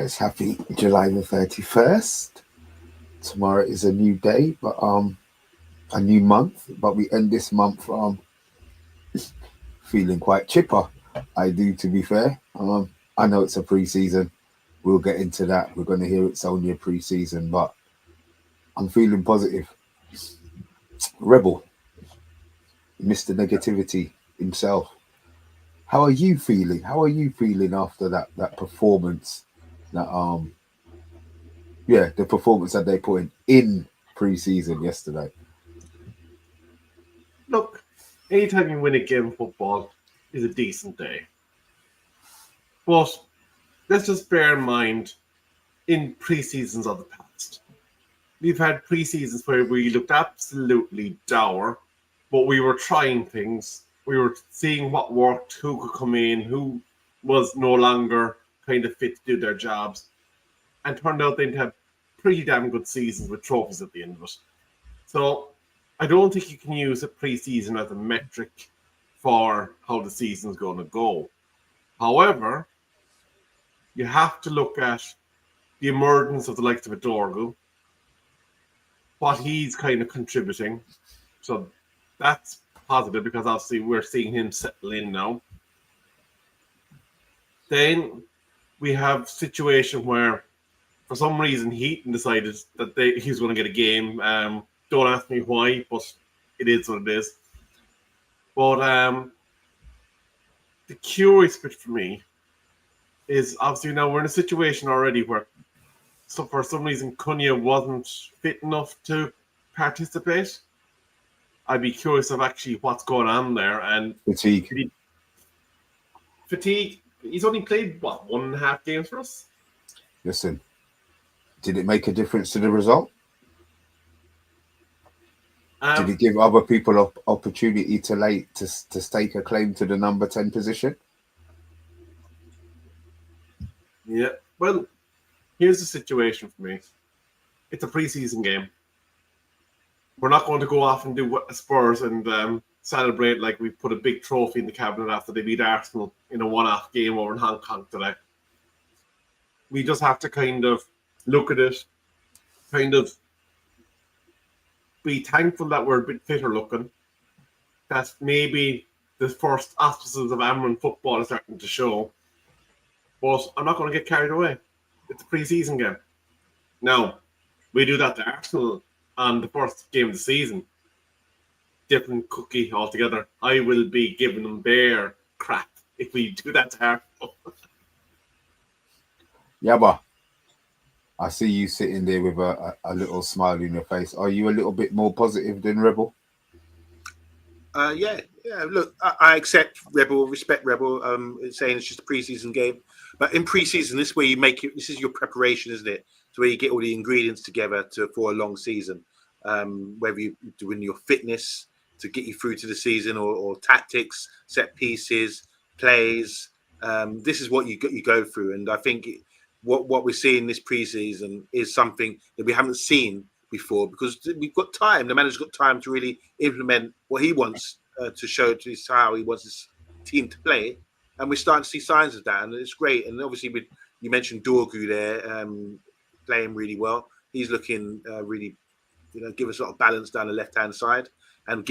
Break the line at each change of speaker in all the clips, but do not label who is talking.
guys. Happy July the 31st. Tomorrow is a new day, but a new month. But we end this month feeling quite chipper. I do, to be fair. I know it's a pre-season. We'll get into that. We're going to hear it's only a pre-season, but I'm feeling positive. Rebel, Mr. Negativity himself. How are you feeling? How are you feeling after that performance? That the performance that they put in pre-season yesterday.
Look, anytime you win a game of football is a decent day. But let's just bear in mind, in pre-seasons of the past, we've had pre-seasons where we looked absolutely dour, but we were trying things. We were seeing what worked, who could come in, who was no longer kind of fit to do their jobs, and turned out they'd have pretty damn good seasons with trophies at the end of it. So I don't think you can use a pre-season as a metric for how the season's going to go. However, you have to look at the emergence of the likes of a Dorgu, what he's kind of contributing. So that's positive because obviously we're seeing him settle in now. Then we have a situation where for some reason Heaton decided that he was going to get a game. Don't ask me why, but it is what it is. But the curious bit for me is obviously now we're in a situation already where for some reason Cunha wasn't fit enough to participate. I'd be curious of actually what's going on there. And fatigue. He's only played, 1.5 games for us?
Listen, did it make a difference to the result? Did it give other people opportunity to stake a claim to the number 10 position?
Yeah. Well, here's the situation for me. It's a pre-season game. We're not going to go off and do what Spurs and celebrate like we put a big trophy in the cabinet after they beat Arsenal in a one-off game over in Hong Kong today. We just have to kind of look at it, kind of be thankful that we're a bit fitter looking. That maybe the first auspices of Imminent football is starting to show. But I'm not going to get carried away. It's a pre-season game. Now, we do that to Arsenal on the first game of the season. Different cookie altogether. I will be giving them bare crap if we do that to Arsenal.
Yeah, but I see you sitting there with a little smile in your face. Are you a little bit more positive than Rebel?
Yeah. Look, I accept Rebel, respect Rebel. Saying it's just a preseason game, but in preseason, this is where you make it. This is your preparation, isn't it? It's where you get all the ingredients together for a long season. Whether you're doing your fitness to get you through to the season, or tactics, set pieces, plays. This is what you go through, and I think what we're seeing this preseason is something that we haven't seen before because we've got time. The manager's got time to really implement what he wants to show to us how he wants his team to play, and we're starting to see signs of that, and it's great. And obviously, you mentioned Dorgu there, playing really well. He's looking really, give us a lot of balance down the left-hand side and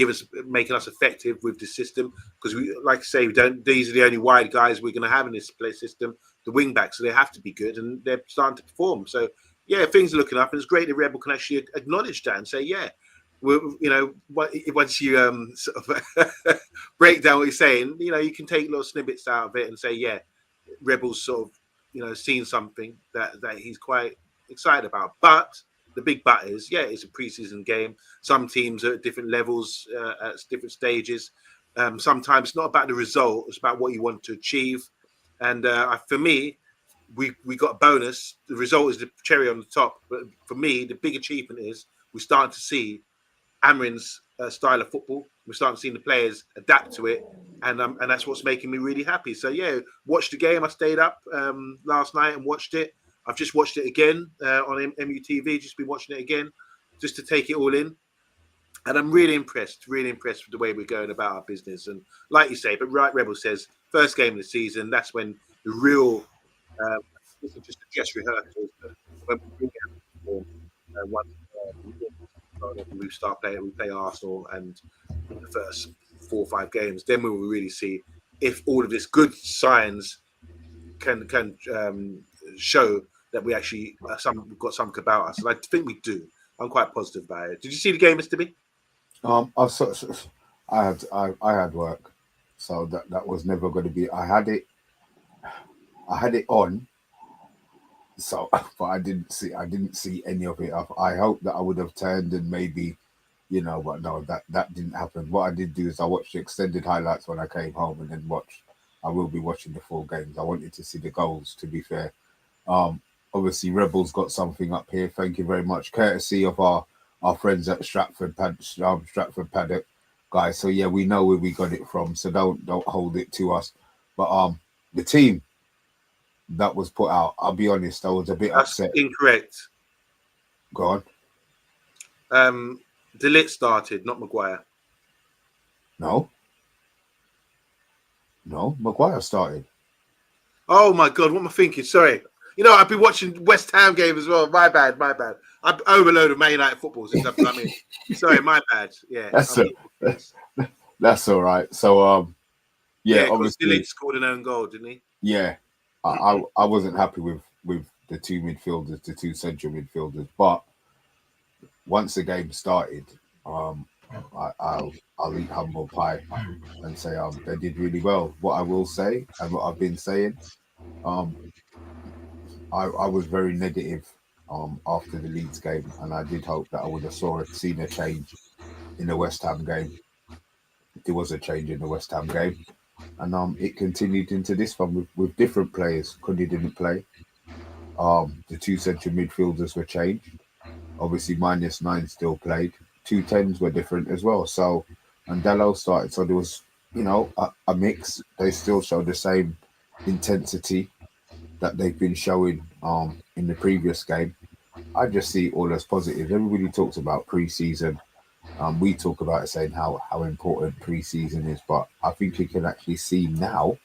making us effective with the system because we, like I say, these are the only wide guys we're going to have in this play system, the wing backs, so they have to be good and they're starting to perform. So yeah, things are looking up, and it's great that Rebel can actually acknowledge that and say, yeah, once you sort of break down what you're saying, you can take little snippets out of it and say, yeah, Rebel's sort of, seen something that he's quite excited about. But the big but is, it's a preseason game. Some teams are at different levels, at different stages. Sometimes it's not about the result; it's about what you want to achieve. And for me, we got a bonus. The result is the cherry on the top. But for me, the big achievement is we're starting to see Amrin's style of football. We're starting to see the players adapt to it, and that's what's making me really happy. So yeah, watch the game. I stayed up last night and watched it. I've just watched it again on MUTV. Just been watching it again, just to take it all in. And I'm really impressed with the way we're going about our business. And like you say, but right, Rebel says, first game of the season, that's when the real this is just a dress rehearsal. When we get once we start playing, we play Arsenal, and in the first 4 or 5 games, then we will really see if all of this good signs can show that we actually we've got something about us. And I think we do. I'm quite positive about it. Did you see the game, Mr. B?
I had work, so that was never going to be. I had it on. So, but I didn't see any of it. I hope that I would have turned and maybe, but no, that didn't happen. What I did do is I watched the extended highlights when I came home, and then I will be watching the full games. I wanted to see the goals, to be fair. Obviously Rebels got something up here. Thank you very much, courtesy of our friends at Stratford Paddock guys. So yeah, we know where we got it from. So don't hold it to us. But the team that was put out, I'll be honest, I was a bit upset.
Incorrect.
Go on.
De Ligt started, not Maguire.
No, Maguire started.
Oh my God, what am I thinking? Sorry. I've been watching West Ham game as well. My bad. I've overloaded Man United football since I've come in. Sorry, my bad. Yeah.
That's all right. So yeah, obviously
De Ligt scored an own goal, didn't he?
Yeah. I wasn't happy with the two midfielders, the two central midfielders, but once the game started, I'll eat humble pie and say they did really well. What I will say, and what I've been saying, I was very negative after the Leeds game, and I did hope that I would have seen a change in the West Ham game. There was a change in the West Ham game, and it continued into this one with different players. Cundy didn't play. The two central midfielders were changed. Obviously, -9 still played. 2 10s were different as well. So, and Dallo started. So there was, a mix. They still showed the same intensity that they've been showing in the previous game. I just see it all as positive. Everybody talks about pre-season. We talk about it, saying how important pre-season is, but I think you can actually see now.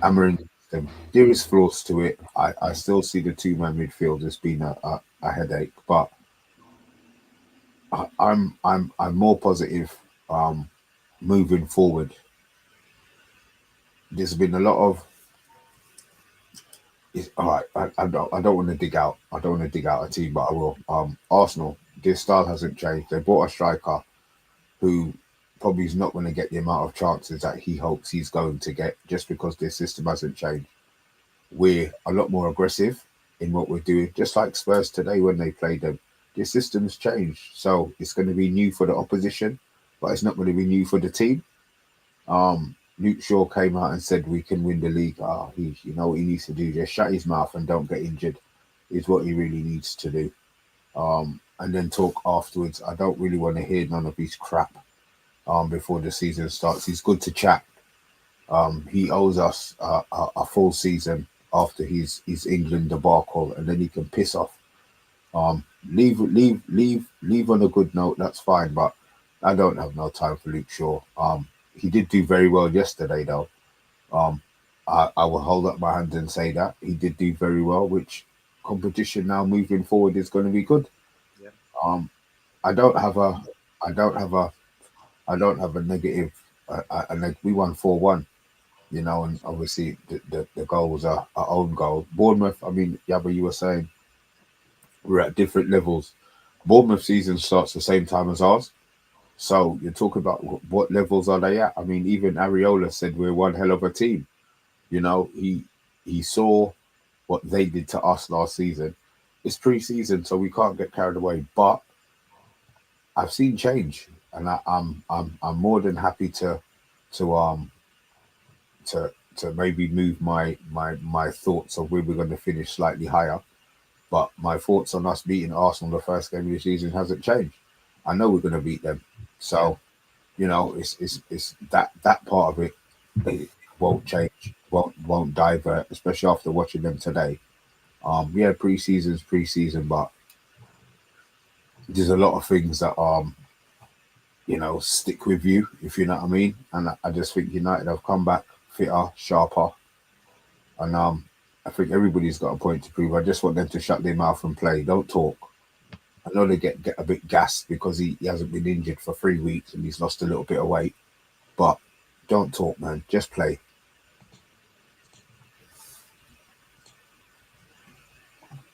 Amarin, there is flaws to it. I still see the two-man midfield as being a headache, but I'm more positive moving forward. There's been a lot of. All right, I don't want to dig out. I don't want to dig out a team, but I will. Arsenal, their style hasn't changed. They bought a striker who probably is not going to get the amount of chances that he hopes he's going to get, just because their system hasn't changed. We're a lot more aggressive in what we're doing, just like Spurs today when they played them. Their system's changed, so it's going to be new for the opposition, but it's not going to be new for the team. Luke Shaw came out and said we can win the league. He, what he needs to do, just shut his mouth and don't get injured, is what he really needs to do. And then talk afterwards. I don't really want to hear none of his crap before the season starts. He's good to chat. He owes us a full season after his England debacle, and then he can piss off. Leave on a good note. That's fine, but I don't have no time for Luke Shaw. He did do very well yesterday, though. I will hold up my hand and say that he did do very well, which competition now moving forward is going to be good. Yeah. I don't have a negative. We won 4-1, and obviously the goal was our own goal. Bournemouth, I mean, Yabba, you were saying we're at different levels. Bournemouth season starts the same time as ours. So you're talking about what levels are they at? I mean, even Areola said we're one hell of a team. He saw what they did to us last season. It's pre-season, so we can't get carried away. But I've seen change, and I'm more than happy to maybe move my thoughts of where we're going to finish slightly higher. But my thoughts on us beating Arsenal the first game of the season hasn't changed. I know we're going to beat them. So, it's that part of it won't change, won't divert, especially after watching them today. Pre-season's pre-season, but there's a lot of things that stick with you, if you know what I mean. And I just think United have come back fitter, sharper, And I think everybody's got a point to prove. I just want them to shut their mouth and play. Don't talk. I know they get a bit gassed because he hasn't been injured for 3 weeks and he's lost a little bit of weight. But don't talk, man. Just play.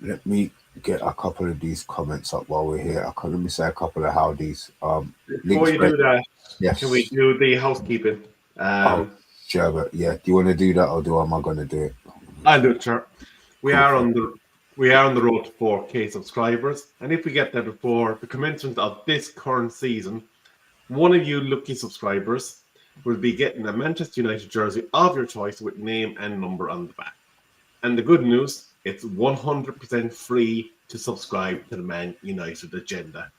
Let me get a couple of these comments up while we're here. Let me say a couple of howdies.
Before you do that,
yes.
can we do the housekeeping?
Sure, but yeah. Do you want to do that or am I going to do it?
I'll do it, sure. We
Cool.
are on the road to 4K subscribers, and if we get there before the commencement of this current season, one of you lucky subscribers will be getting a Manchester United jersey of your choice with name and number on the back. And the good news, it's 100% free to subscribe to the Man United agenda,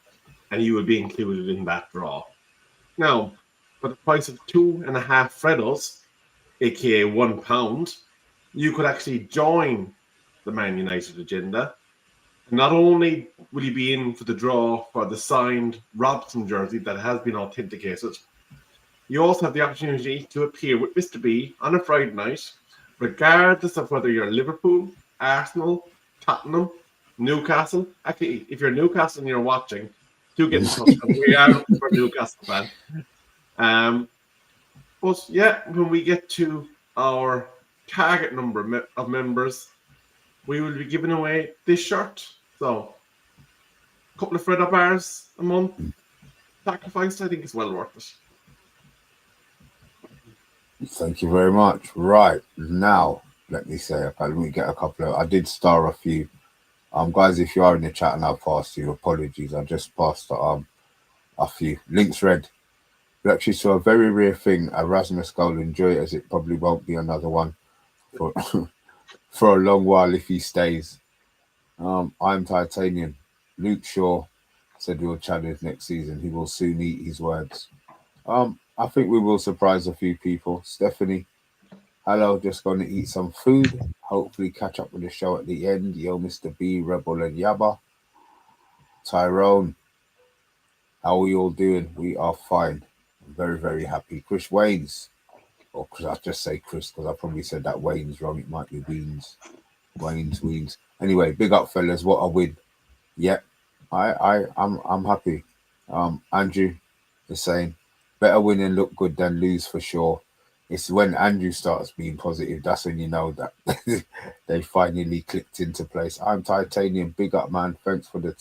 and you will be included in that draw. Now, for the price of 2.5 Freddos, aka £1, you could actually join the Man United agenda. And not only will you be in for the draw for the signed Robson jersey that has been authenticated, you also have the opportunity to appear with Mr. B on a Friday night, regardless of whether you're Liverpool, Arsenal, Tottenham, Newcastle. Actually, if you're Newcastle and you're watching, do get in touch. We are looking for a Newcastle fan. But yeah, when we get to our target number of members, we will be giving away this shirt. So, a couple of Freddo bars a month sacrificed, I think it's well worth it.
Thank you very much. Right now, let me get a couple of. I did star a few. Guys, if you are in the chat and I've passed you, apologies. I just passed a few links. Read. We actually saw a very rare thing. Erasmus goal. Enjoy it, as it probably won't be another one for for a long while if he stays. I'm Titanium. Luke Shaw said we'll challenge next season. He will soon eat his words. I think we will surprise a few people. Stephanie, hello, just going to eat some food. Hopefully catch up with the show at the end. Yo, Mr. B, Rebel and Yabba. Tyrone, how are we all doing? We are fine. I'm very, very happy. Chris Waynes, or I'll just say Chris because I probably said that Waynes wrong. It might be Weens. Weens. Anyway, big up, fellas. What a win. Yeah, I'm happy. Andrew, the same. Better win and look good than lose for sure. It's when Andrew starts being positive, that's when you know that they finally clicked into place. I'm Titanium, big up, man. Thanks for the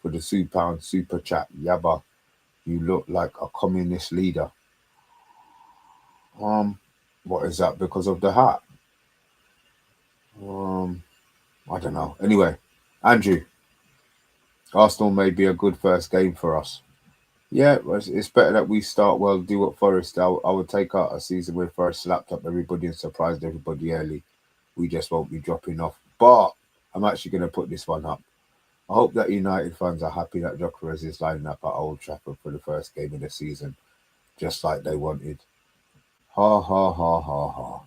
£2 super chat. Yabba, you look like a communist leader. What is that? Because of the hat? I don't know. Anyway, Andrew, Arsenal may be a good first game for us. Yeah, it's better that we start well, do what Forest. I would take out a season where Forest slapped up everybody and surprised everybody early. We just won't be dropping off. But I'm actually going to put this one up. I hope that United fans are happy that Gyökeres is lining up at Old Trafford for the first game of the season, just like they wanted. Ha, ha, ha, ha, ha.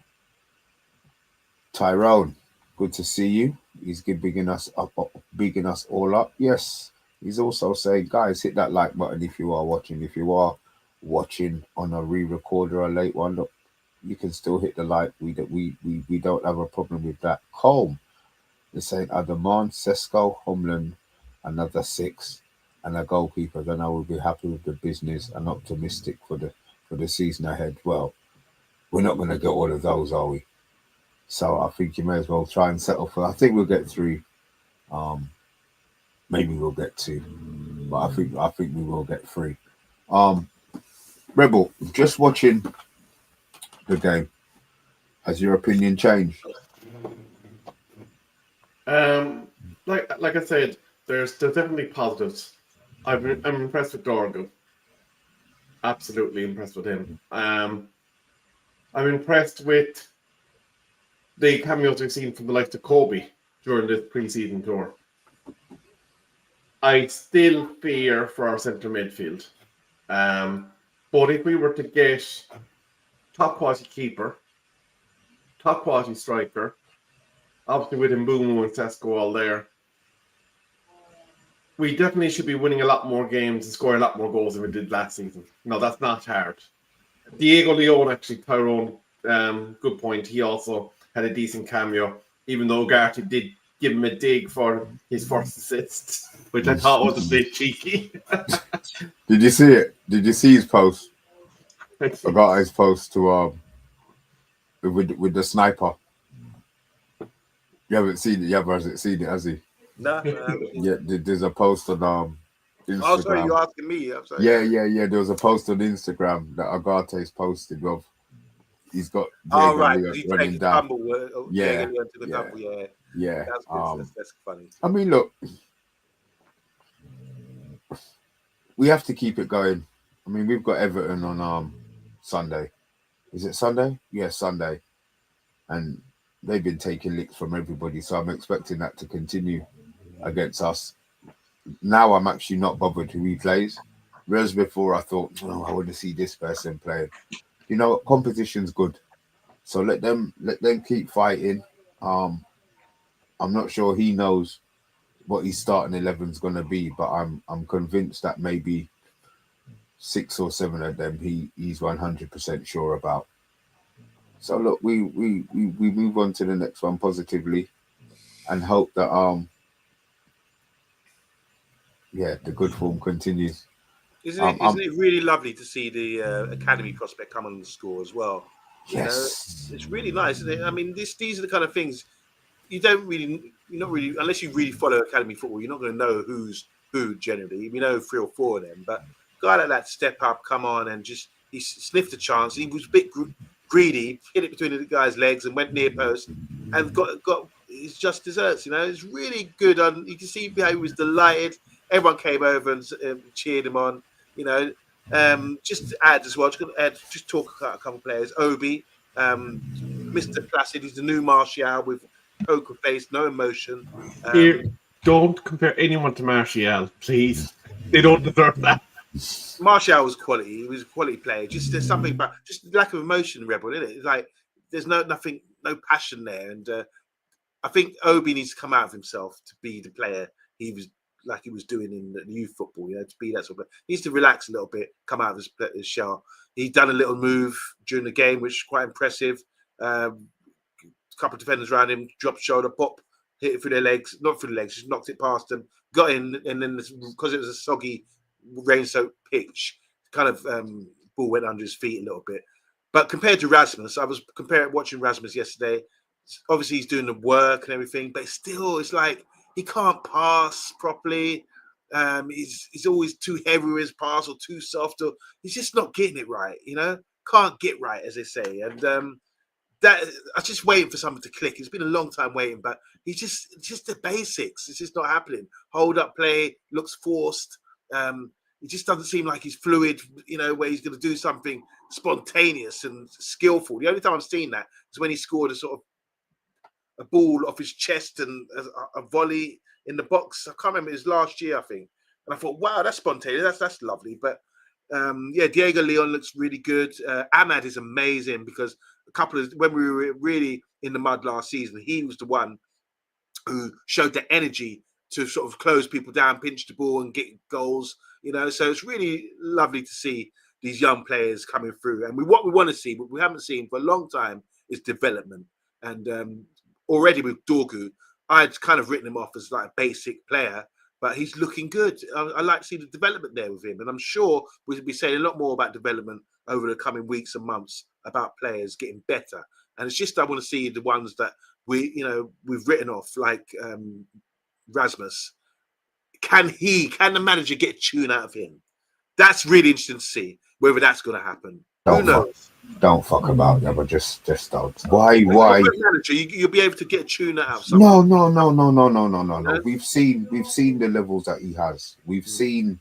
Tyrone, good to see you. He's bigging us all up. Yes. He's also saying, guys, hit that like button if you are watching. If you are watching on a re-record or a late one, look, you can still hit the like. We don't have a problem with that. Colm, they're saying Adaman, Sesko, Homeland, another 6, and a goalkeeper. Then I will be happy with the business and optimistic for the season ahead. Well, we're not going to get all of those, are we? So I think you may as well try and settle for. I think we'll get 3. Maybe we'll get 2, but I think we will get 3. Rebel, just watching the game, has your opinion changed?
Like I said, there's definitely positives. I'm impressed with Dorgu. Absolutely impressed with him. I'm impressed with the cameos we've seen from the likes of Kobe during this pre-season tour. I still fear for our centre midfield. But if we were to get top quality keeper, top quality striker, obviously with Mbumo and Sesko all there, we definitely should be winning a lot more games and scoring a lot more goals than we did last season. No, that's not hard. Diego Leone, actually, Tyrone, good point. He also had a decent cameo, even though Garty did give him a dig for his first assist, which I thought was a bit cheeky.
Did you see it? Did you see his post? I got his post to with the sniper. You haven't seen it. You haven't seen it, has he?
No.
Yeah, there's a post on Instagram.
Oh, sorry, you're asking me. I'm sorry.
Yeah. There was a post on Instagram that Agate's posted of. He's got
Oh,
Diego
right.
Leon
He
running
take a
down.
tumble.
Yeah,
Diego Leon took a
yeah.
tumble. Yeah.
Yeah.
That's good. That's funny.
I mean, look, we have to keep it going. I mean, we've got Everton on Sunday. Is it Sunday? Yeah, Sunday. And they've been taking licks from everybody, so I'm expecting that to continue against us. Now I'm actually not bothered who he plays. Whereas before I thought, oh, I want to see this person playing. You know, competition's good. So let them keep fighting. I'm not sure he knows what his starting 11's going to be, but I'm convinced that maybe 6 or 7 of them he's 100% sure about. So look, we move on to the next one positively, and hope that the good form continues.
Isn't it really lovely to see the academy prospect come on the score as well?
Yes,
it's really nice, isn't it? I mean, these are the kind of things you're not really, unless you really follow academy football, you're not going to know who's who generally. We know 3 or 4 of them, but a guy like that step up, come on, and he sniffed a chance. He was a bit greedy, hit it between the guy's legs and went near post, and got his just desserts. It's really good. You can see how he was delighted. Everyone came over and cheered him on. Just to add as well, just talk about a couple of players. Obi, Mr. Placid, he's the new Martial with poker face, no emotion.
Here, don't compare anyone to Martial, please. They don't deserve that.
Martial was quality. He was a quality player. There's something about just lack of emotion, Rebel, isn't it? It's like there's no passion there. And I think Obi needs to come out of himself to be the player he was doing in the youth football, to be that sort of player. He needs to relax a little bit, come out of his shell. He'd done a little move during the game, which was quite impressive. A couple of defenders around him, dropped shoulder, pop, hit it through their legs, not through the legs, just knocked it past them, got in, and then because it was a soggy, rain-soaked pitch, kind of ball went under his feet a little bit. But compared to Rasmus, I was watching Rasmus yesterday. Obviously, he's doing the work and everything, but still, it's like he can't pass properly. He's always too heavy with his pass or too soft, or he's just not getting it right. Can't get right, as they say. And that I was just waiting for something to click. It's been a long time waiting, but it's just the basics. It's just not happening. Hold up play looks forced. It just doesn't seem like he's fluid, where he's going to do something spontaneous and skillful. The only time I've seen that is when he scored a sort of a ball off his chest and a volley in the box. I can't remember, it was last year, I think. And I thought, wow, that's spontaneous. That's lovely. But Diego Leon looks really good. Ahmad is amazing because when we were really in the mud last season, he was the one who showed the energy to sort of close people down, pinch the ball and get goals, So it's really lovely to see these young players coming through. And what we want to see, what we haven't seen for a long time, is development. And already with Dorgu, I'd kind of written him off as like a basic player, but he's looking good. I like to see the development there with him. And I'm sure we'll be saying a lot more about development over the coming weeks and months about players getting better. And it's just I want to see the ones that we've written off, like Rasmus. Can the manager get a tune out of him? That's really interesting to see whether that's going to happen. Who knows?
Don't fuck about it, but just don't. Why?
Manager, you'll be able to get a tune out of someone.
No. We've seen the levels that he has. We've seen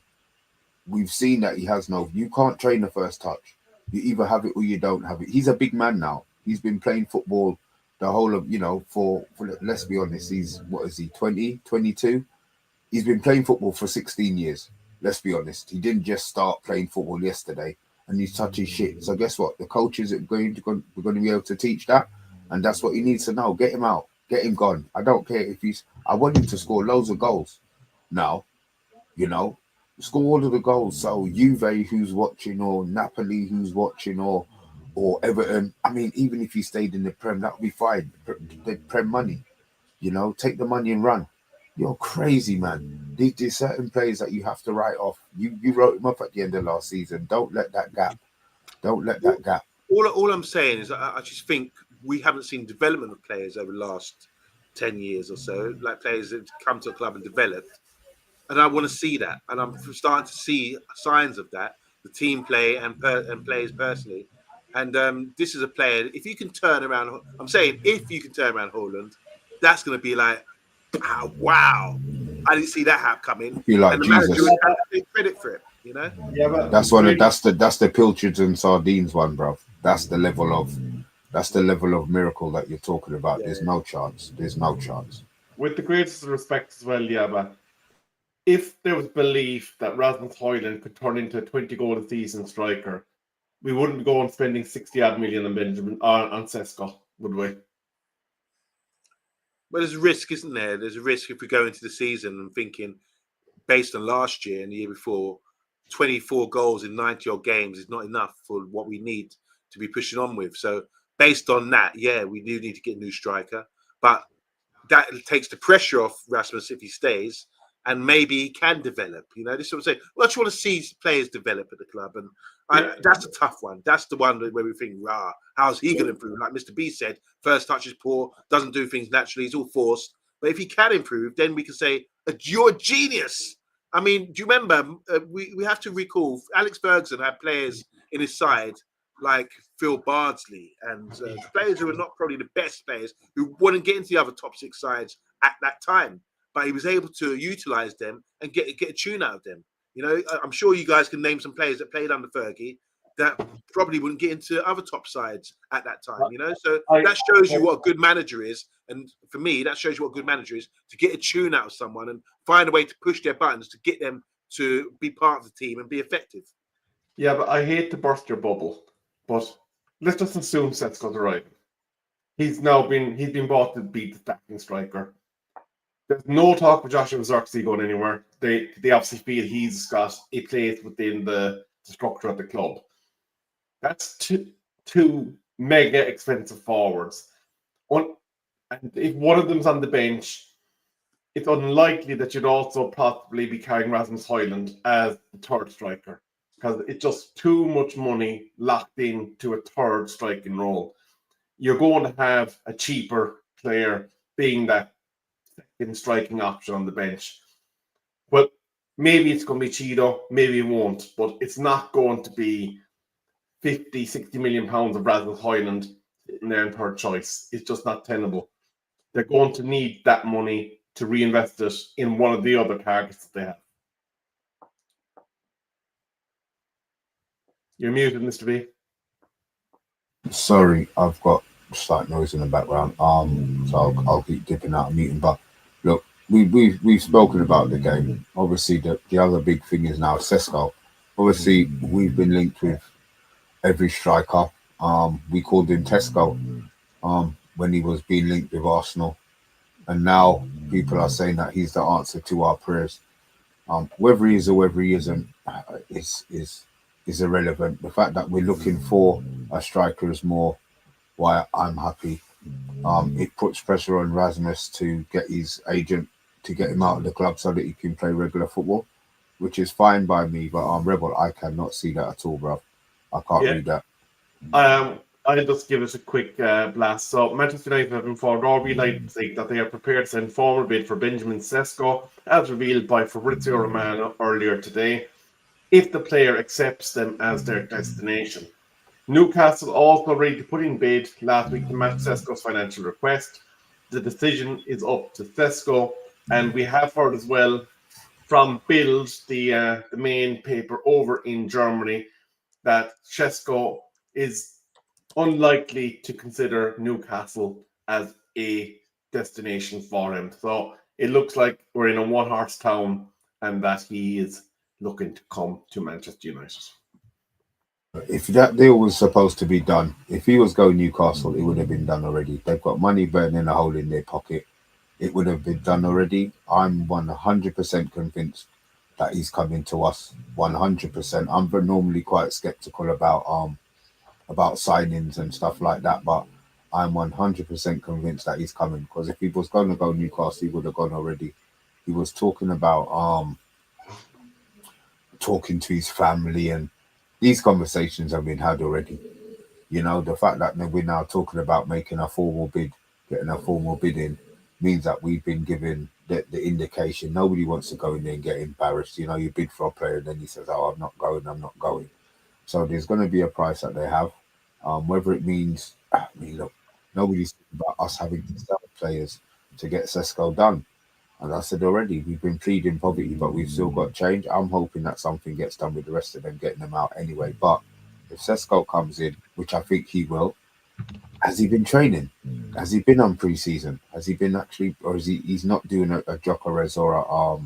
that he has no. You can't train the first touch. You either have it or you don't have it. He's a big man now. He's been playing football the whole of, for let's be honest, he's, 20, 22? He's been playing football for 16 years. Let's be honest. He didn't just start playing football yesterday and he's touching shit. So guess what? The coaches are going to be able to teach that. And that's what he needs to know. Get him out. Get him gone. I don't care if I want him to score loads of goals now, score all of the goals. So Juve, who's watching, or Napoli, who's watching, or or Everton. I mean, even if he stayed in the Prem, that would be fine. The Prem money, take the money and run. You're crazy, man. There's certain players that you have to write off. You wrote him up at the end of last season. Don't let that gap. Don't let that gap.
All I'm saying is I just think we haven't seen development of players over the last 10 years or so, like players that come to a club and developed. And I want to see that. And I'm starting to see signs of that, the team play and players personally. And this is a player, if you can turn around, I'm saying if you can turn around Haaland, that's going to be like, wow. I didn't see that coming.
Be like
And the
Jesus.
manager would have to take credit for it,
Yeah, but
That's the pilchards and sardines one, bro. That's the level of miracle that you're talking about.
Yeah.
There's no chance. There's no chance.
with the greatest respect as well, yeah, but if there was belief that Rasmus Højlund could turn into a 20-goal a season striker, we wouldn't be going spending 60-odd million on Benjamin on Sesko, would we?
Well, there's a risk, isn't there? There's a risk if we go into the season and thinking, based on last year and the year before, 24 goals in 90-odd games is not enough for what we need to be pushing on with. So based on that, yeah, we do need to get a new striker. But that takes the pressure off Rasmus if he stays, and maybe he can develop. This is what I'm saying. Well, I just want to see players develop at the club, and that's a tough one. That's the one where we think, how's he going to improve? Like Mr. B said, first touch is poor, doesn't do things naturally, he's all forced. But if he can improve, then we can say, you're a genius. I mean, do you remember, we have to recall, Alex Ferguson had players in his side like Phil Bardsley and players who are not probably the best players, who wouldn't get into the other top six sides at that time. But he was able to utilize them and get a tune out of them. I'm sure you guys can name some players that played under Fergie that probably wouldn't get into other top sides at that time. So that shows you what a good manager is. And for me, that shows you what a good manager is, to get a tune out of someone and find a way to push their buttons to get them to be part of the team and be effective.
Yeah, but I hate to burst your bubble, but let's just assume Setsko's right. He's been bought to be the stacking striker. There's no talk of Joshua Zirkzee going anywhere. They obviously feel he's got a place within the structure of the club. That's two mega expensive forwards. And if one of them's on the bench, it's unlikely that you'd also possibly be carrying Rasmus Højlund as the third striker, because it's just too much money locked into a third striking role. You're going to have a cheaper player being that second striking option on the bench. But maybe it's going to be Cheeto, maybe it won't, but it's not going to be 50, 60 million pounds of Rasmus Højlund in their third choice. It's just not tenable. They're going to need that money to reinvest it in one of the other targets that they have. You're muted, Mr. B.
Sorry, I've got slight noise in the background. So I'll keep dipping out and muting. But look, we've spoken about the game. Obviously, the other big thing is now Sesko. Obviously, we've been linked with every striker. We called him Tesco when he was being linked with Arsenal, and now people are saying that he's the answer to our prayers. Whether he is or whether he isn't is irrelevant. The fact that we're looking for a striker is more why I'm happy. It puts pressure on Rasmus to get his agent to get him out of the club so that he can play regular football, which is fine by me. But Rebel, I cannot see that at all, bro. I can't read that.
I'll just give it a quick blast. So Manchester United have informed RB Leipzig that they are prepared to send formal bid for Benjamin Sesko, as revealed by Fabrizio Romano earlier today, if the player accepts them as their destination. Newcastle also ready to put in bid last week to match Sesko's financial request. The decision is up to Sesko, and we have heard as well from Bild, the main paper over in Germany, that Sesko is unlikely to consider Newcastle as a destination for him. So it looks like we're in a one-horse town and that he is looking to come to Manchester United.
If that deal was supposed to be done, if he was going Newcastle, it would have been done already. They've got money burning a hole in their pocket. It would have been done already. I'm 100% convinced that he's coming to us. 100%. I'm normally quite skeptical about about signings and stuff like that. But I'm 100% convinced that he's coming, because if he was going to go Newcastle, he would have gone already. He was talking about talking to his family, and these conversations have been had already. You know, the fact that we're now talking about making a formal bid, getting a formal bid in, means that we've been given the indication. Nobody wants to go in there and get embarrassed. You know, you bid for a player and then he says, "Oh, I'm not going. I'm not going." So there's going to be a price that they have. Whether it means, I mean, look, nobody's talking about us having to sell players to get Sesko done. And I said already, we've been pleading poverty, but we've still got change. I'm hoping that something gets done with the rest of them, getting them out anyway. But if Sesko comes in, which I think he will, has he been training? Has he been on pre-season? Has he been actually, or is he's not doing a Jokeres or a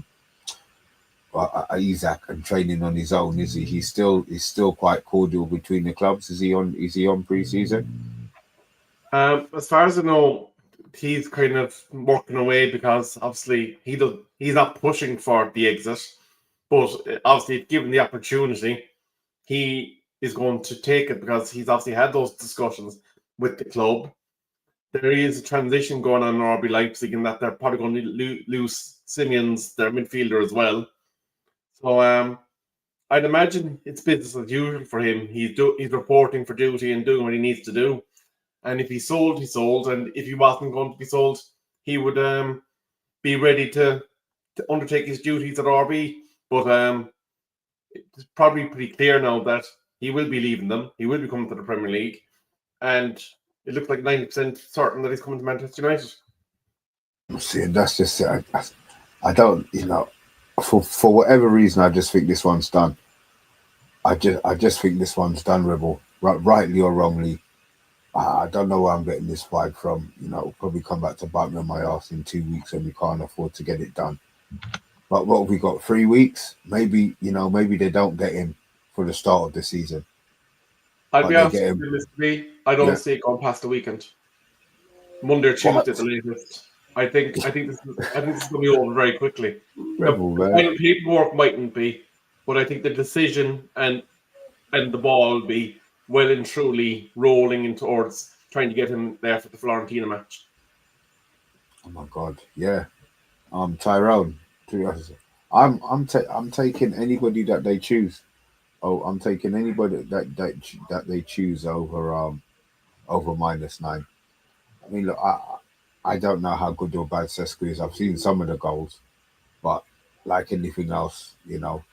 Isaac and training on his own? Is he? He's still quite cordial between the clubs. Is he on pre-season?
As far as I know, he's kind of working away because obviously he's not pushing for the exit, but obviously given the opportunity, he is going to take it because he's obviously had those discussions with the club. There is a transition going on in RB Leipzig in that they're probably going to lose Simeon's, their midfielder, as well. So I'd imagine it's business as usual for him. He's reporting for duty and doing what he needs to do. And if he sold, he sold. And if he wasn't going to be sold, he would be ready to undertake his duties at RB. But it's probably pretty clear now that he will be leaving them. He will be coming to the Premier League. And it looks like 90% certain that he's coming to Manchester United.
See, and that's just it. I don't, you know, for whatever reason, I just think this one's done. I just think this one's done, Rebel. Rightly or wrongly, I don't know where I'm getting this vibe from. You know, it'll probably come back to bite me on my ass in 2 weeks, and we can't afford to get it done. But what have we got? 3 weeks? Maybe, you know, maybe they don't get him for the start of the season.
I'll be honest with you, I don't see it going past the weekend. Monday or Tuesday at the latest. I think this is going to be over very quickly.
Rebel,
the paperwork mightn't be, but I think the decision and the ball will be well and truly rolling in towards trying to get him there for the Fiorentina match.
Oh my God, yeah. Tyrone, I'm taking anybody that they choose. Oh, I'm taking anybody that they choose over -9. I mean, look, I don't know how good or bad Sesko is. I've seen some of the goals, but like anything else, you know,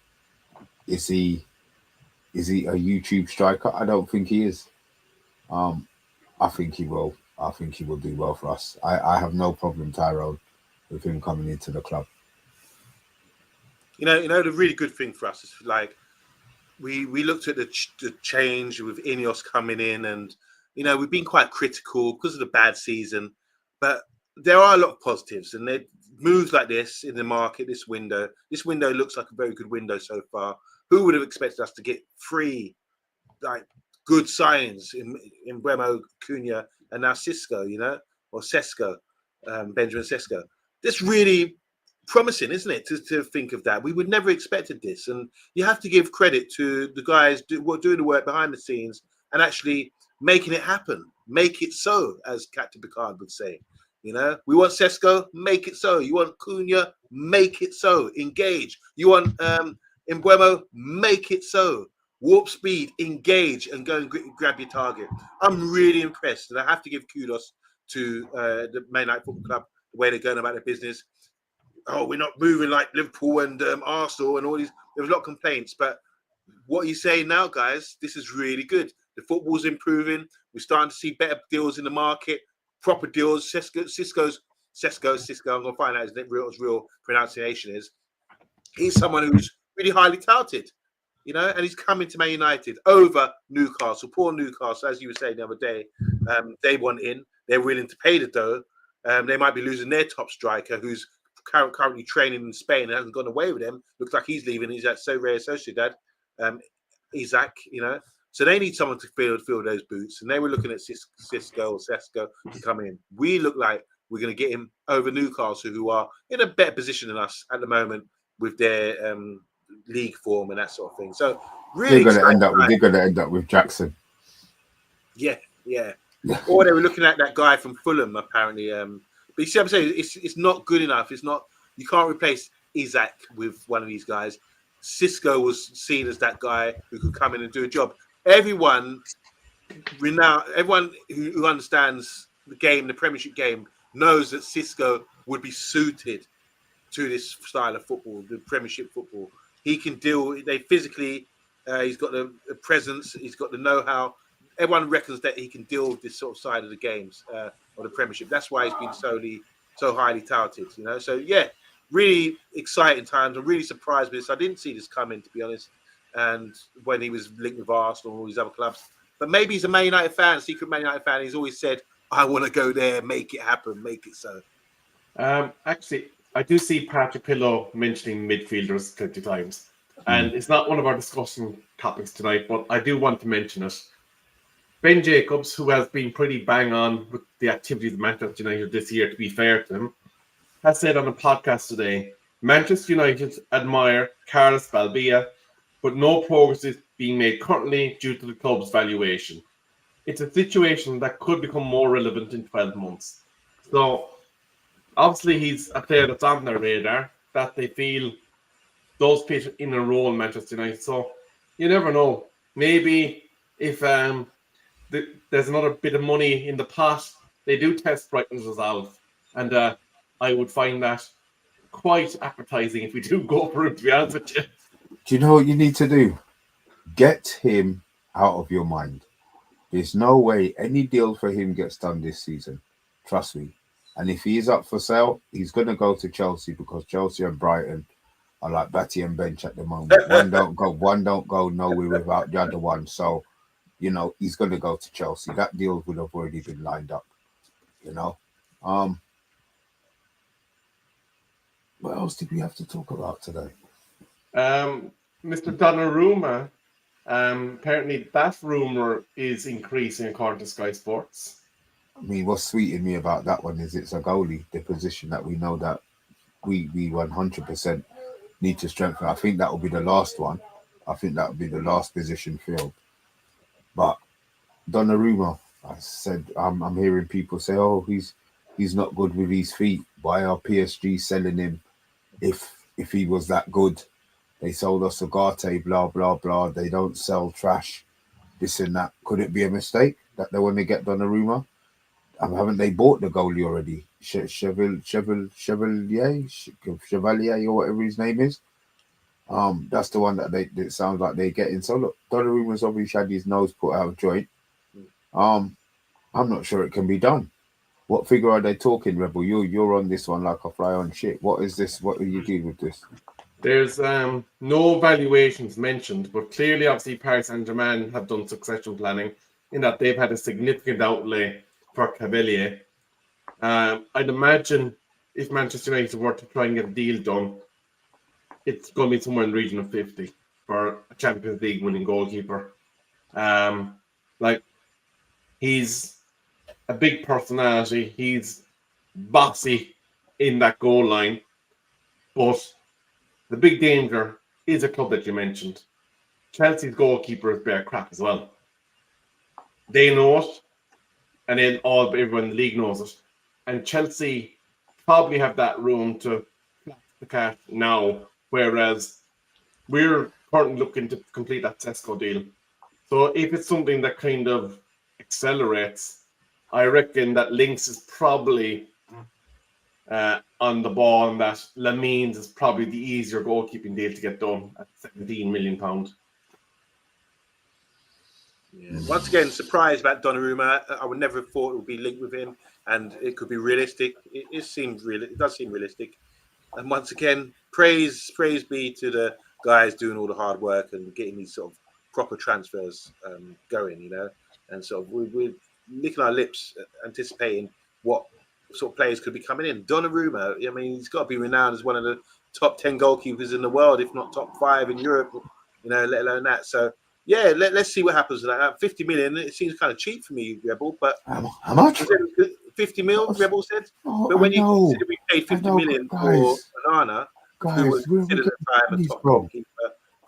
is he a YouTube striker? I don't think he is. I think he will. I think he will do well for us. I have no problem, Tyrone, with him coming into the club.
You know, the really good thing for us is like we looked at the change with Ineos coming in, and you know we've been quite critical because of the bad season, but there are a lot of positives, and moves like this in the market. This window looks like a very good window so far. Who would have expected us to get 3 like good signings in Bremo, Cunha, and now Sesko, you know, or Sesko, Benjamin Sesko? That's really promising, isn't it, to think of that? We would never expected this, and you have to give credit to the guys doing the work behind the scenes and actually making it happen. Make it so, as Captain Picard would say. You know, we want Sesko, make it so. You want Cunha, make it so. Engage. You want Mbuemo, make it so. Warp speed, engage, and go and grab your target. I'm really impressed, and I have to give kudos to the Man United Football Club, the way they're going about their business. Oh, we're not moving like Liverpool and Arsenal and all these. There was a lot of complaints, but what are you saying now, guys? This is really good. The football's improving. We're starting to see better deals in the market, proper deals. Sesko. I'm going to find out his real pronunciation is. He's someone who's really highly touted, you know, and he's coming to Man United over Newcastle. Poor Newcastle, as you were saying the other day, they want in. They're willing to pay the dough. They might be losing their top striker, who's currently training in Spain and hasn't gone away with them. Looks like he's leaving. He's at Real Sociedad, Isaac, you know. So they need someone to fill those boots. And they were looking at Sesko to come in. We look like we're going to get him over Newcastle, who are in a better position than us at the moment with their league form and that sort of thing. So really,
they're going to end up with Jackson.
Yeah.
Yeah.
Or they were looking at that guy from Fulham, apparently. But you see what I'm saying? It's not good enough. It's not. You can't replace Isaac with one of these guys. Sesko was seen as that guy who could come in and do a job. Everyone who understands the game, the Premiership game, knows that Sesko would be suited to this style of football, the Premiership football. He can deal. They physically, he's got the presence. He's got the know-how. Everyone reckons that he can deal with this sort of side of the games or the Premiership. That's why he's been so highly touted. You know, so yeah, really exciting times. I'm really surprised with this. I didn't see this coming, to be honest. And when he was linked with Arsenal and all these other clubs, but maybe he's a Man United fan, secret Man United fan. He's always said, "I want to go there, make it happen, make it so."
Actually, I do see Patrick Pillow mentioning midfielders 20 times. And it's not one of our discussion topics tonight, but I do want to mention it. Ben Jacobs, who has been pretty bang on with the activities of Manchester United this year, to be fair to him, has said on a podcast today, Manchester United admire Carlos Balbia, but no progress is being made currently due to the club's valuation. It's a situation that could become more relevant in 12 months. So, obviously, he's a player that's on their radar, that they feel does fit in a role in Manchester United. So, you never know. Maybe if there's another bit of money in the pot, they do test Brighton's resolve. And I would find that quite appetizing if we do go for it, to be honest with you.
Do you know what you need to do? Get him out of your mind. There's no way any deal for him gets done this season. Trust me. And if he is up for sale, he's going to go to Chelsea because Chelsea and Brighton are like Batty and Bench at the moment. One don't go nowhere without the other one. So, you know, he's going to go to Chelsea. That deal would have already been lined up, you know. What else did we have to talk about today?
Mr. Donnarumma, apparently that rumour is increasing according to Sky Sports.
I mean, what's sweet in me about that one is it's a goalie, the position that we know that we 100% need to strengthen. I think that will be the last one. I think that will be the last position filled. But Donnarumma, I said, I'm hearing people say, oh, he's not good with his feet. Why are PSG selling him if he was that good? They sold us Ugarte, blah, blah, blah. They don't sell trash, this and that. Could it be a mistake that they want to get Donnarumma? Haven't they bought the goalie already? Chevalier or whatever his name is. That's the one that it sounds like they're getting. So look, Donnarumma's obviously had his nose put out of joint. I'm not sure it can be done. What figure are they talking, Rebel? You're on this one like a fly on shit. What is this? What do you do with this?
There's no valuations mentioned, but clearly, obviously, Paris Saint-Germain have done succession planning in that they've had a significant outlay for Cavalier. I'd imagine if Manchester United were to try and get a deal done, it's going to be somewhere in the region of 50 for a Champions League winning goalkeeper. He's a big personality. He's bossy in that goal line. But the big danger is a club that you mentioned. Chelsea's goalkeeper is bare crap as well. They know it, and then everyone in the league knows it. And Chelsea probably have that room to flat the cat now, whereas we're currently looking to complete that Sesko deal. So if it's something that kind of accelerates, I reckon that Lynx is probably on the ball, and that Lamines is probably the easier goalkeeping deal to get done at £17 million.
Yeah. Once again, surprised about Donnarumma. I would never have thought it would be linked with him, and it could be realistic. It does seem realistic. And once again, praise be to the guys doing all the hard work and getting these sort of proper transfers going, you know. And sort of we're licking our lips, anticipating what sort of players could be coming in. Donnarumma, I mean, he's got to be renowned as one of the top 10 goalkeepers in the world, if not top 5 in Europe, you know, let alone that. So, yeah, let's see what happens with that. 50 million, it seems kind of cheap for me, Rebel, but...
How much?
50 mil, Rebel said.
Oh,
but when
I
you
know.
consider we paid 50 million for Banana, who was considered at the time a top goalkeeper,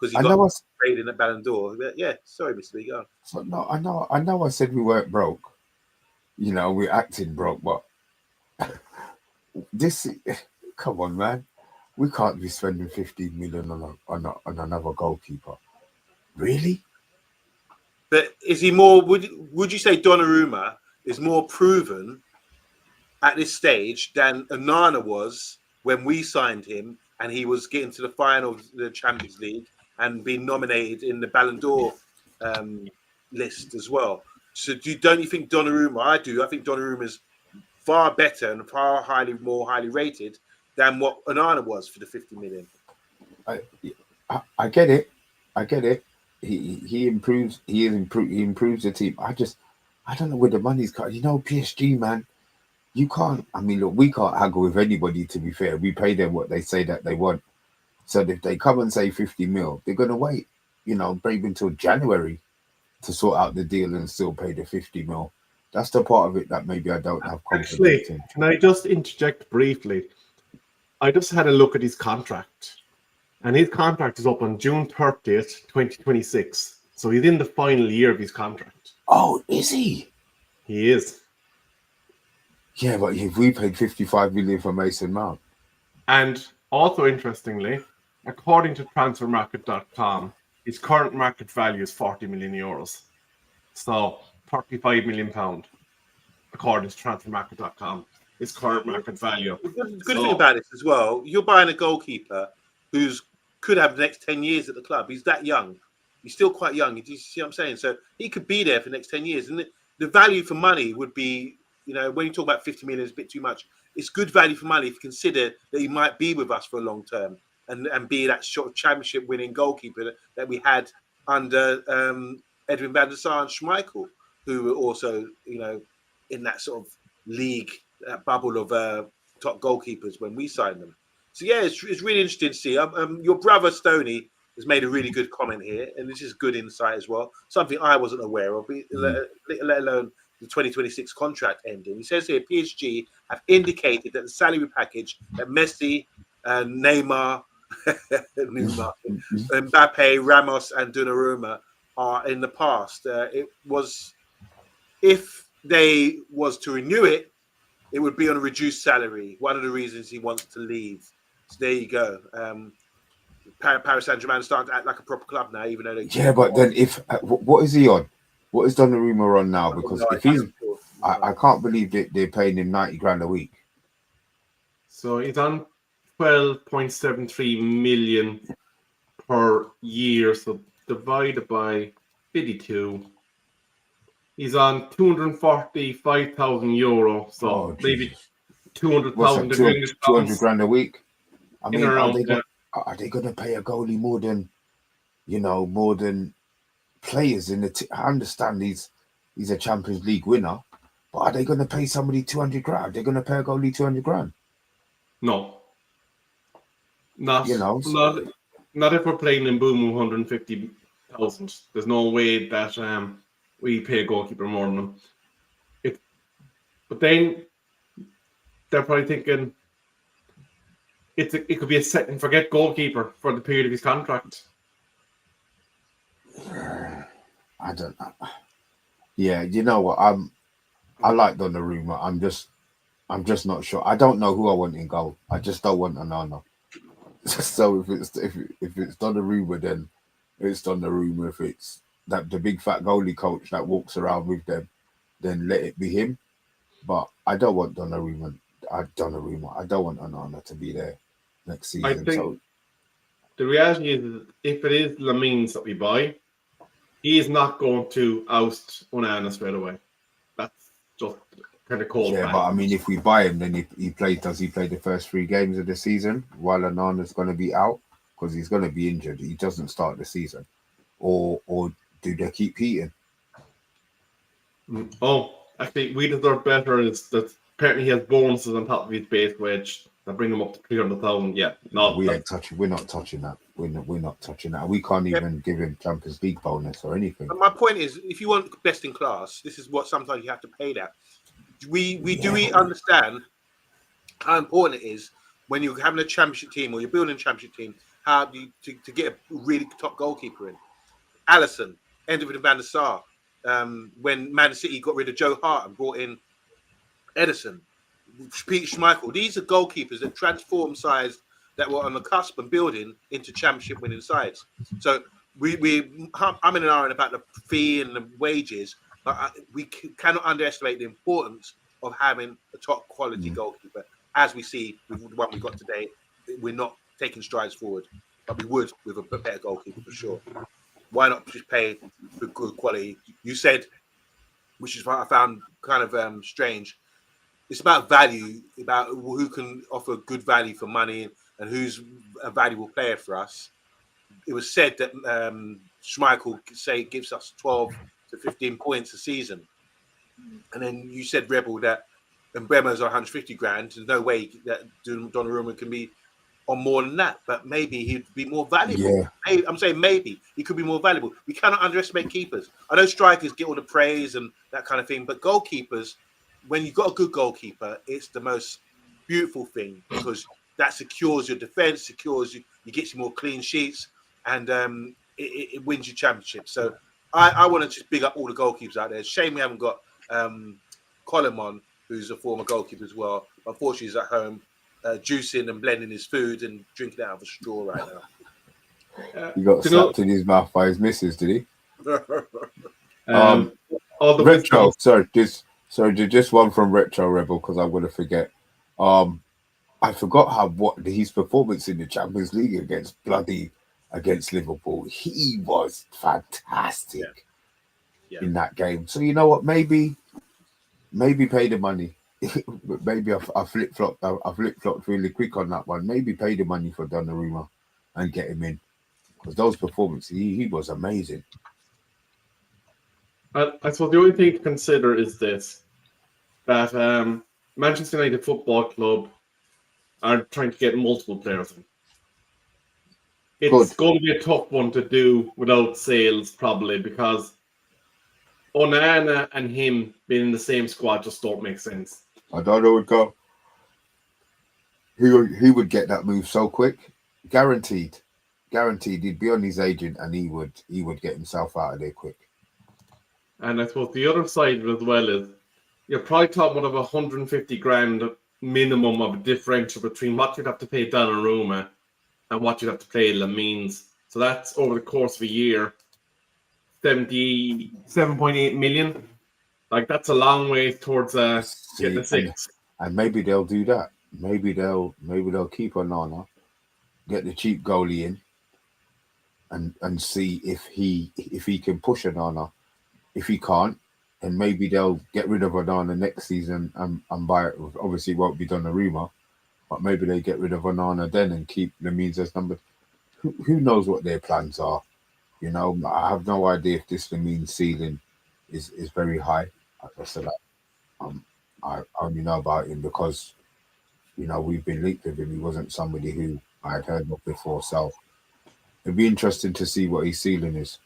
because he
I
got
know.
paid in the Ballon d'Or. But yeah, sorry, Mr. Lee. Go on.
No, I know. I said we weren't broke. We're acting broke, but this. Come on, man. We can't be spending 15 million on another goalkeeper. Really?
But is he more? Would you say Donnarumma is more proven at this stage than Onana was when we signed him, and he was getting to the final of the Champions League and being nominated in the Ballon d'Or list as well? So don't you think Donnarumma? I do. I think Donnarumma is far better and far more highly rated than what Onana was for the 50 million.
I get it. I get it. He improves. He improves the team. I don't know where the money's cut. PSG, man. You can't. I mean, look, we can't haggle with anybody. To be fair, we pay them what they say that they want. So if they come and say 50 mil, they're gonna wait. Maybe until January to sort out the deal and still pay the 50 mil. That's the part of it that maybe I don't have confidence
Actually,
in.
can I just interject briefly? I just had a look at his contract, and his contract is up on June 30th, 2026. So he's in the final year of his contract.
Oh, is he?
He is.
Yeah, but if we paid 55 million for Mason Mount.
And also interestingly, according to transfermarket.com, his current market value is 40 million euros. So 35 million pound, according to transfermarket.com, his current market value.
The good thing about this as well, you're buying a goalkeeper who's could have the next 10 years at the club. He's that young. He's still quite young. Do you see what I'm saying? So he could be there for the next 10 years. And the value for money would be, when you talk about 50 million, it's a bit too much. It's good value for money if you consider that he might be with us for a long term and be that sort of championship winning goalkeeper that we had under Edwin van der Sar and Schmeichel, who were also, in that sort of league, that bubble of top goalkeepers when we signed them. So yeah, it's really interesting to see. Your brother Stoney has made a really good comment here, and this is good insight as well. Something I wasn't aware of, let alone the 2026 contract ending. He says here, PSG have indicated that the salary package that Messi, Neymar, Mbappe, Ramos, and Donnarumma are in the past. It was, if they was to renew it, it would be on a reduced salary. One of the reasons he wants to leave. So there you go. Paris Saint-Germain is starting to act like a proper club now, even though they...
Yeah, but then if what is he on? What is Donnarumma on now? Because if he's, I can't believe they're paying him 90 grand a week.
So he's on 12.73 million per year. So divided by 52, he's on 245,000 euro. So maybe 200,000.
200 grand a week. I mean, are they going to pay a goalie more than players in the team? I understand he's a Champions League winner, but are they going to pay somebody 200 grand? They're going to pay a goalie 200 grand?
No. Not if we're playing in Boom 150,000. There's no way that we pay a goalkeeper more than them. But then they're probably thinking it could be a set and forget goalkeeper for the period of his contract.
I don't know. Yeah, you know what? I like Donnarumma. I'm just not sure. I don't know who I want in goal. I just don't want Onana. So if it's Donnarumma, then it's Donnarumma. If it's that the big fat goalie coach that walks around with them, then let it be him. But I don't want Donnarumma. I don't want Onana to be there next season.
I think the reality is that if it is Lamines that we buy, he is not going to oust Onana straight away. That's just kind of cold.
Yeah, but I mean, if we buy him, then does he play the first 3 games of the season while Onana's going to be out? Because he's going to be injured. He doesn't start the season. Or do they keep Heaton?
Oh, actually, we deserve better. Is that apparently he has bonuses on top of his base wage that bring him up to 300,000. Yeah, no,
we're not touching that. We're not touching that. We can't even give him Champions League bonus or anything.
But my point is, if you want best in class, this is what sometimes you have to pay that. We understand how important it is when you're having a championship team or you're building a championship team how do you, to get a really top goalkeeper in. Alisson ended with Van der Sar. When Man City got rid of Joe Hart and brought in Edison, Peter Schmeichel. These are goalkeepers that transform sides that were on the cusp and building into championship winning sides. So I'm in an iron about the fee and the wages, but we cannot underestimate the importance of having a top quality goalkeeper. As we see with the one we got today, we're not taking strides forward, but we would with a better goalkeeper for sure. Why not just pay for good quality? You said, which is what I found kind of strange. It's about value, about who can offer good value for money and who's a valuable player for us. It was said that Schmeichel gives us 12 to 15 points a season. And then you said, Rebel, that Mbeumo's 150 grand. There's no way that Donnarumma can be on more than that, but maybe he'd be more valuable.
Yeah.
I'm saying maybe he could be more valuable. We cannot underestimate keepers. I know strikers get all the praise and that kind of thing, but goalkeepers, when you've got a good goalkeeper, it's the most beautiful thing because that secures your defense, secures you get you more clean sheets, and it wins you championships. So I want to just big up all the goalkeepers out there. Shame we haven't got Coleman, who's a former goalkeeper as well. Unfortunately, he's at home juicing and blending his food and drinking out of a straw right now.
He got slapped in his mouth by his missus, did he?
All the
Retro, just one from Retro Rebel because I'm going to forget. I forgot his performance in the Champions League against Liverpool. He was fantastic in that game. So you know what? Maybe pay the money. Maybe I flip-flopped. I flip-flopped really quick on that one. Maybe pay the money for Donnarumma and get him in because those performances, he was amazing.
I suppose the only thing to consider is this: that Manchester United Football Club are trying to get multiple players in. It's going to be a tough one to do without sales, probably, because Onana and him being in the same squad just don't make sense.
I don't know, go. He would get that move so quick, guaranteed. He'd be on his agent and he would get himself out of there quick.
And I suppose the other side of it as well is you're probably talking about 150 grand minimum of a differential between what you'd have to pay Donnarumma and what you'd have to pay Lamines. So that's over the course of a year, 77.8 million. Like that's a long way towards getting a six.
And maybe they'll do that. Maybe they'll keep Onana, get the cheap goalie in, and see if he can push Onana. If he can't, then maybe they'll get rid of Onana next season and buy it. Obviously, it won't be Donnarumma, but maybe they get rid of Onana then and keep Lamines as number. Who knows what their plans are? You know, I have no idea if this Lamines ceiling is very high. I said that. I only know about him because, you know, we've been linked with him. He wasn't somebody who I had heard of before. So it'd be interesting to see what his ceiling is.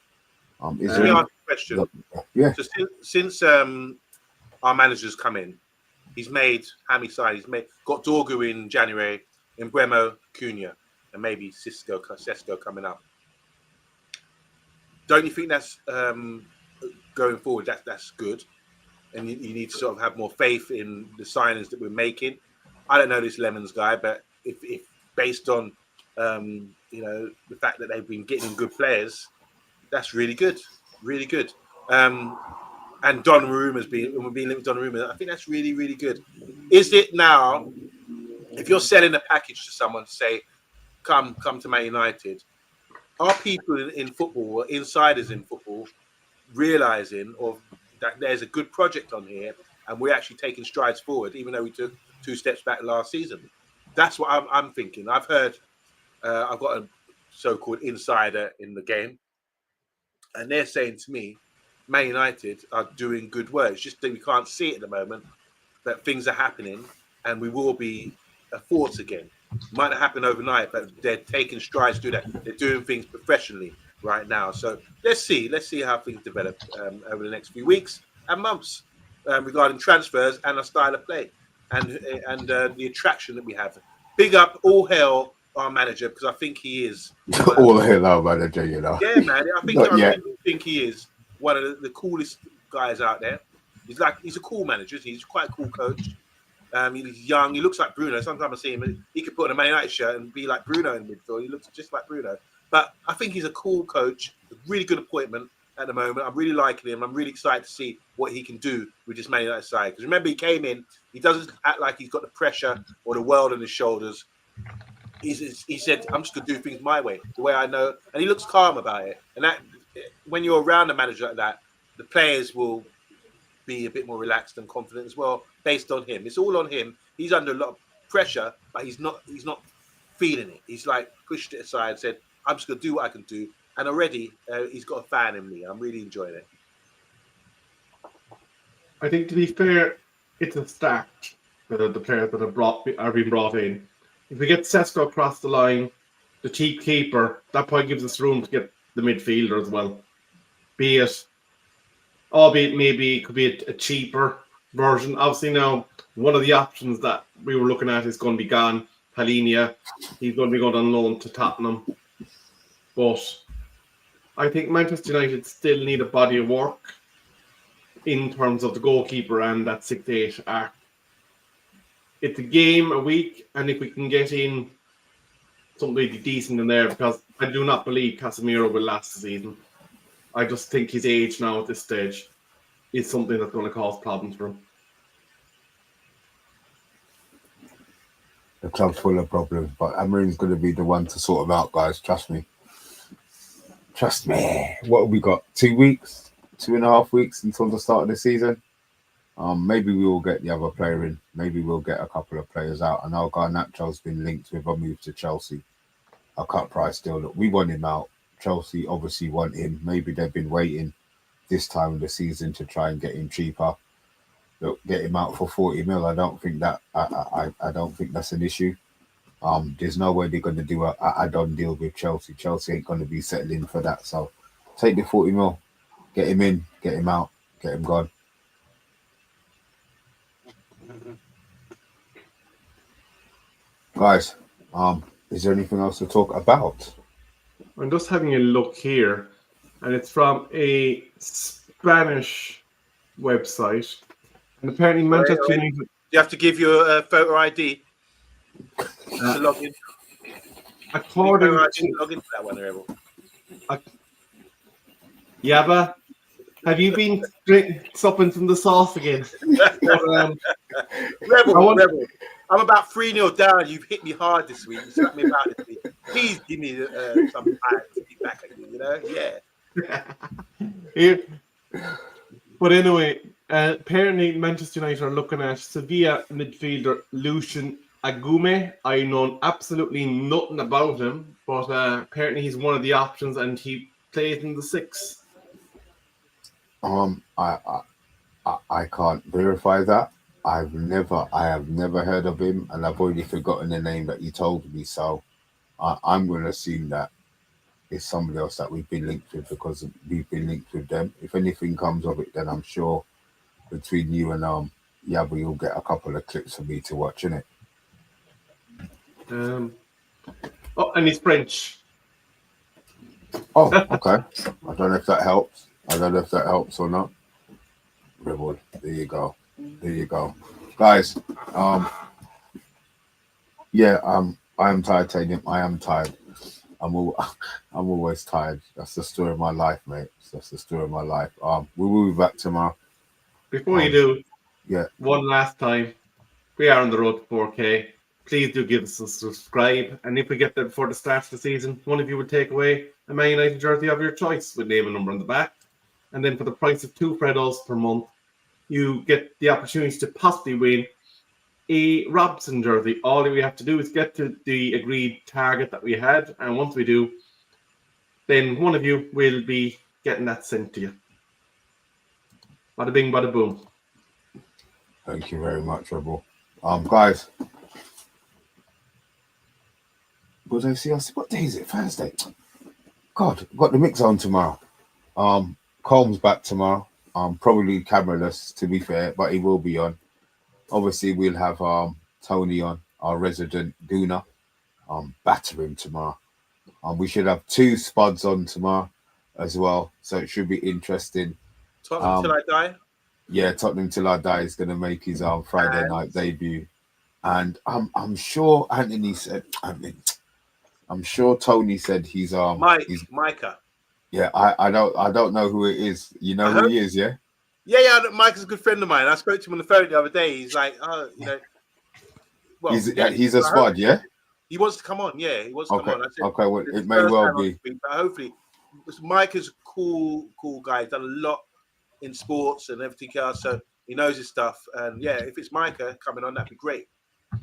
Is there
any question?
Yeah.
So since our manager's come in, he's made how many signings? He's got Dorgu in January, Mbeumo, Cunha, and maybe Sesko coming up. Don't you think that's going forward? That's good, and you need to sort of have more faith in the signings that we're making. I don't know this Lemons guy, but if based on you know, the fact that they've been getting good players, that's really good, really good. And Donnarumma's been linked with Donnarumma. I think that's really, really good. Is it now? If you're selling a package to someone to say, "Come to Man United," are people in football or insiders in football realizing that there's a good project on here and we're actually taking strides forward, even though we took 2 steps back last season? That's what I'm thinking. I've heard, I've got a so-called insider in the game, and they're saying to me, Man United are doing good work. It's just that we can't see it at the moment, but things are happening and we will be a force again. Might not happen overnight, but they're taking strides to do that. They're doing things professionally right now. So let's see how things develop over the next few weeks and months regarding transfers and our style of play and the attraction that we have. Big up, all hail our manager because I think he is.
All hell our manager, you know.
Yeah, man. I
Not yet.
really think he is one of the coolest guys out there. He's a cool manager. He's quite a cool coach. He's young. He looks like Bruno. Sometimes I see him. He could put on a Man United shirt and be like Bruno in midfield. He looks just like Bruno. But I think he's a cool coach. A really good appointment at the moment. I'm really liking him. I'm really excited to see what he can do with this Man United side. Because remember, he came in. He doesn't act like he's got the pressure or the world on his shoulders. He said, "I'm just going to do things my way, the way I know," and he looks calm about it. And that, when you're around a manager like that, the players will be a bit more relaxed and confident as well, based on him. It's all on him. He's under a lot of pressure, but he's not feeling it. He's like pushed it aside, said, "I'm just going to do what I can do," and already he's got a fan in me. I'm really enjoying it.
I think, to be fair, it's a start. The players that are being brought in. If we get Sesko across the line, the cheap keeper, that probably gives us room to get the midfielder as well. Albeit maybe it could be a cheaper version. Obviously now, one of the options that we were looking at is going to be gone. Palinia, he's going to be going on loan to Tottenham. But I think Manchester United still need a body of work in terms of the goalkeeper and that 6-8 arc. It's a game a week, and if we can get in something decent in there, because I do not believe Casemiro will last the season. I just think his age now at this stage is something that's going to cause problems for him.
The club's full of problems, but Amarin's going to be the one to sort them out, guys. Trust me. Trust me. What have we got? 2 weeks? 2.5 weeks until the start of the season? Maybe we will get the other player in. Maybe we'll get a couple of players out. I know Garnacho's been linked with a move to Chelsea. A cut price deal. Look, we want him out. Chelsea obviously want him. Maybe they've been waiting this time of the season to try and get him cheaper. Look, get him out for 40 mil. I don't think that I don't think that's an issue. There's no way they're going to do a add-on deal with Chelsea. Chelsea ain't going to be settling for that. So take the 40 mil, get him in, get him out, get him gone. Guys, is there anything else to talk about?
I'm just having a look here, and it's from a Spanish website. And apparently Manchester United...
You have to give your photo ID to log in.
According
to log into that one, Rebel.
Yabba, have you been supping from the sauce again?
Rebel. I'm about 3-0 down. You've hit me hard this week. You slapped me about this week. Please give me some feedback, you know? Yeah.
But anyway, apparently Manchester United are looking at Sevilla midfielder Lucien Agume. I know absolutely nothing about him, but apparently he's one of the options, and he plays in the 6.
I can't verify that. I have never heard of him, and I've already forgotten the name that you told me. So I'm going to assume that it's somebody else that we've been linked with, because we've been linked with them. If anything comes of it, then I'm sure between you and Yabba, you'll get a couple of clips for me to watch, innit?
And he's French.
Oh, okay. I don't know if that helps or not. Rebel, there you go. Guys, I am tired, Tanium. I am tired. I'm always tired. That's the story of my life, mate. That's the story of my life. We will be back tomorrow.
Before you do,
yeah,
one last time, we are on the road to 4K. Please do give us a subscribe, and if we get there before the start of the season, one of you would take away a Man United jersey of your choice with name and number on the back, and then for the price of 2 Freddos per month, you get the opportunity to possibly win a Robson jersey. All we have to do is get to the agreed target that we had, and once we do, then one of you will be getting that sent to you. Bada bing, bada boom.
Thank you very much, Rebel. Guys, will they see us? What day is it? Thursday. God, got the mix on tomorrow. Combs back tomorrow. Probably cameraless, to be fair, but he will be on. Obviously, we'll have Tony on, our resident Gooner. batter him tomorrow. We should have 2 spuds on tomorrow as well, so it should be interesting.
Tottenham till I die.
Yeah, Tottenham Till I Die is going to make his Friday night debut, and I'm sure Anthony said. I'm sure Tony said he's
Micah.
Yeah, I don't know who it is. You know who he is, yeah?
Yeah. Mike is a good friend of mine. I spoke to him on the phone the other day. He's like, oh, well,
he's a spud, yeah.
He wants to come on. Yeah, he wants to come on. I said,
okay, well, it may well be.
But hopefully, Mike is a cool guy. He's done a lot in sports and everything else, so he knows his stuff. And yeah, if it's Micah coming on, that'd be great.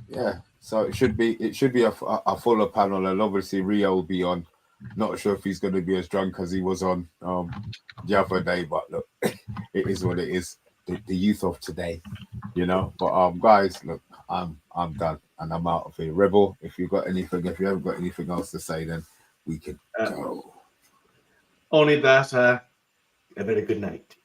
Yeah, so it should be a fuller panel, and obviously Rio will be on. Not sure if he's going to be as drunk as he was on the other day, but look, it is what it is. The youth of today, But guys, look, I'm done and I'm out of here. Rebel, if you haven't got anything else to say, then we can go.
Only that. A very good night.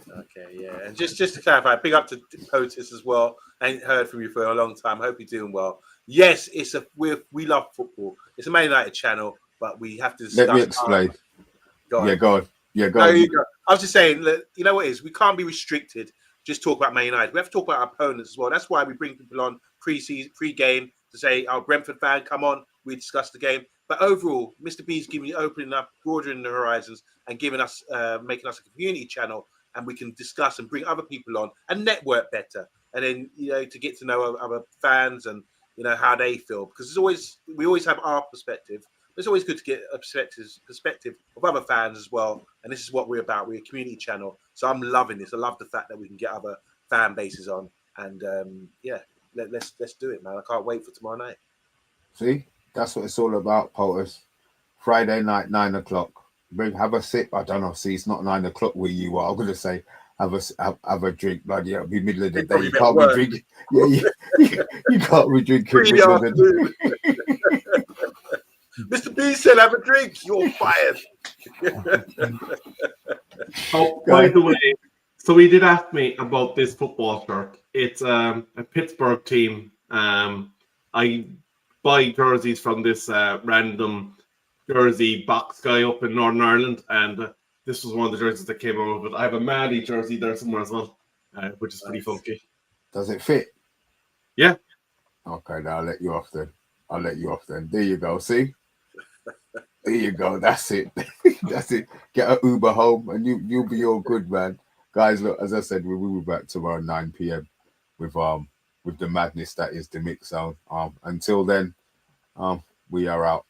Okay, yeah, and just to clarify, big up to POTUS as well. I ain't heard from you for a long time. Hope you're doing well. Yes, we love football. It's a Man United channel, but we have to.
Let me explain. Go on. Go on.
You go. I was just saying, you know what it is? We can't be restricted. Just talk about Man United. We have to talk about our opponents as well. That's why we bring people on pre-game to say, "Our Brentford fan, come on." We discuss the game, but overall, Mr. B's opening up, broadening the horizons, and giving us, making us a community channel, and we can discuss and bring other people on and network better, and then to get to know other fans and how they feel, because we always have our perspective. It's always good to get a perspective of other fans as well, and this is what we're about. We're a community channel, so I'm loving this. I love the fact that we can get other fan bases on, and let's do it, man. I can't wait for tomorrow night.
See, that's what it's all about, POTUS. Friday night, 9:00. Have a sip. I don't know. See, it's not 9:00 where you are. I'm gonna say have a drink. Bloody hell, it'll be middle of the day. You can't be drinking. Yeah, you can't be drinking.
Mr. B said, "Have a drink." You're fired.
Oh, by the way, so he did ask me about this football shirt. It's a Pittsburgh team. I buy jerseys from this random jersey box guy up in Northern Ireland, and this was one of the jerseys that came over. But I have a Maddie jersey there somewhere as well, which is pretty funky.
Does it fit?
Yeah.
Okay, now I'll let you off then. There you go. See? There you go. That's it. That's it. Get an Uber home and you'll be all good, man. Guys, look, as I said, we will be back tomorrow 9 p.m. with the madness that is the Mix Zone. Until then, we are out.